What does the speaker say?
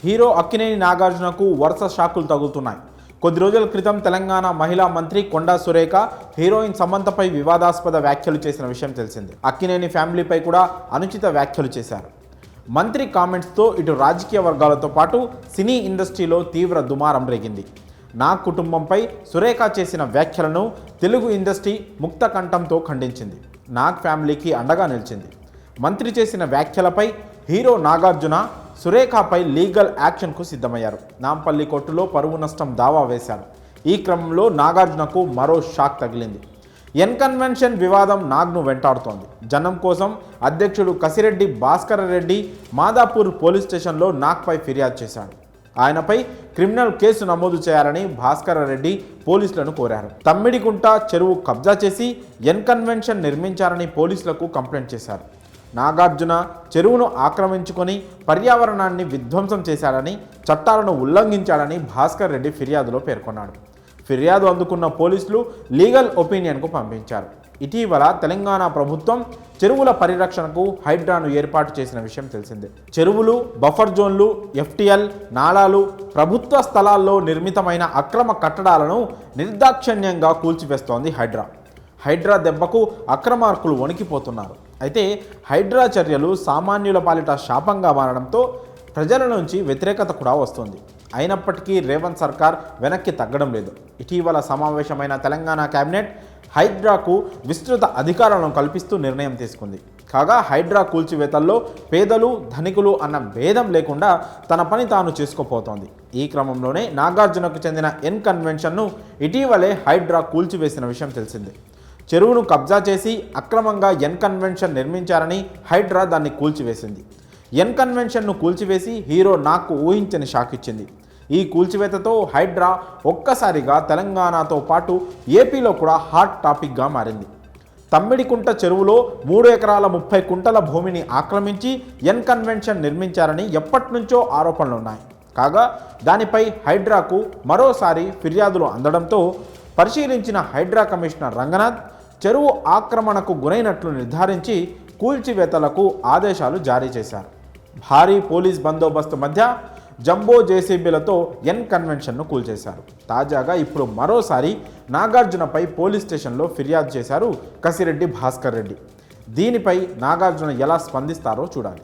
Hero Akkineni నాగార్జునకు వరుస షాకులు తగులుతున్నాయి. కొద్ది రోజుల క్రితం తెలంగాణ మహిళా మంత్రి కొండా సురేఖ హీరోయిన్ సమంతపై వివాదాస్పద వ్యాఖ్యలు చేసిన విషయం తెలిసిందే. అక్కినేని ఫ్యామిలీపై కూడా అనుచిత వ్యాఖ్యలు చేశారు. మంత్రి కామెంట్స్తో ఇటు రాజకీయ వర్గాలతో పాటు సినీ ఇండస్ట్రీలో తీవ్ర దుమారం రేగింది. నాగ్ కుటుంబంపై సురేఖ చేసిన వ్యాఖ్యలను తెలుగు ఇండస్ట్రీ ముక్త కంఠంతో ఖండించింది. నాగ్ ఫ్యామిలీకి అండగా నిలిచింది. మంత్రి చేసిన వ్యాఖ్యలపై హీరో నాగార్జున సురేఖపై లీగల్ యాక్షన్కు సిద్ధమయ్యారు. నాంపల్లి కోర్టులో పరువు నష్టం దావా వేశారు. ఈ క్రమంలో నాగార్జునకు మరో షాక్ తగిలింది. ఎన్కన్వెన్షన్ వివాదం నాగ్ను వెంటాడుతోంది. జనం కోసం అధ్యక్షుడు కసిరెడ్డి భాస్కర్ రెడ్డి మాదాపూర్ పోలీస్ స్టేషన్లో నాగ్పై ఫిర్యాదు చేశాడు. ఆయనపై క్రిమినల్ కేసు నమోదు చేయాలని భాస్కర్ రెడ్డి పోలీసులను కోరారు. తమ్మిడికుంట చెరువు కబ్జా చేసి ఎన్కన్వెన్షన్ నిర్మించారని పోలీసులకు కంప్లైంట్ చేశారు. నాగార్జున చెరువును ఆక్రమించుకొని పర్యావరణాన్ని విధ్వంసం చేశాడని, చట్టాలను ఉల్లంఘించాడని భాస్కర్ రెడ్డి ఫిర్యాదులో పేర్కొన్నాడు. ఫిర్యాదు అందుకున్న పోలీసులు లీగల్ ఒపీనియన్కు పంపించారు. ఇటీవల తెలంగాణ ప్రభుత్వం చెరువుల పరిరక్షణకు హైడ్రాను ఏర్పాటు చేసిన విషయం తెలిసిందే. చెరువులు, బఫర్ జోన్లు, ఎఫ్టీఎల్, నాలాలు, ప్రభుత్వ స్థలాల్లో నిర్మితమైన అక్రమ కట్టడాలను నిర్దాక్షిణ్యంగా కూల్చివేస్తోంది హైడ్రా. హైడ్రా దెబ్బకు అక్రమార్కులు వణికిపోతున్నారు. అయితే హైడ్రా చర్యలు సామాన్యుల పాలిట శాపంగా మారడంతో ప్రజల నుంచి వ్యతిరేకత కూడా వస్తుంది. అయినప్పటికీ రేవంత్ సర్కార్ వెనక్కి తగ్గడం లేదు. ఇటీవల సమావేశమైన తెలంగాణ కేబినెట్ హైడ్రాకు విస్తృత అధికారాలను కల్పిస్తూ నిర్ణయం తీసుకుంది. కాగా హైడ్రా కూల్చివేతల్లో పేదలు, ధనికులు అన్న భేదం లేకుండా తన పని తాను చేసుకుపోతోంది. ఈ క్రమంలోనే నాగార్జునకు చెందిన ఎన్కన్వెన్షన్ను ఇటీవలే హైడ్రా కూల్చివేసిన విషయం తెలిసిందే. చెరువును కబ్జా చేసి అక్రమంగా ఎన్కన్వెన్షన్ నిర్మించారని హైడ్రా దాన్ని కూల్చివేసింది. ఎన్కన్వెన్షన్ను కూల్చివేసి హీరో నాగ్కు ఊహించని షాక్ ఇచ్చింది. ఈ కూల్చివేతతో హైడ్రా ఒక్కసారిగా తెలంగాణతో పాటు ఏపీలో కూడా హాట్ టాపిక్గా మారింది. తమ్మిడికుంట చెరువులో 3 ఎకరాల 30 కుంటల భూమిని ఆక్రమించి ఎన్కన్వెన్షన్ నిర్మించారని ఎప్పటినుంచో ఆరోపణలున్నాయి. కాగా దానిపై హైడ్రాకు మరోసారి ఫిర్యాదులు అందడంతో పరిశీలించిన హైడ్రా కమిషనర్ రంగనాథ్ చెరువు ఆక్రమణకు గురైనట్లు నిర్ధారించి కూల్చివేతలకు ఆదేశాలు జారీ చేశారు. భారీ పోలీస్ బందోబస్తు మధ్య జంబో జేసీబీలతో ఎన్కన్వెన్షన్ను కూల్చేశారు. తాజాగా ఇప్పుడు మరోసారి నాగార్జునపై పోలీస్ స్టేషన్లో ఫిర్యాదు చేశారు కసిరెడ్డి భాస్కర్ రెడ్డి. దీనిపై నాగార్జున ఎలా స్పందిస్తారో చూడాలి.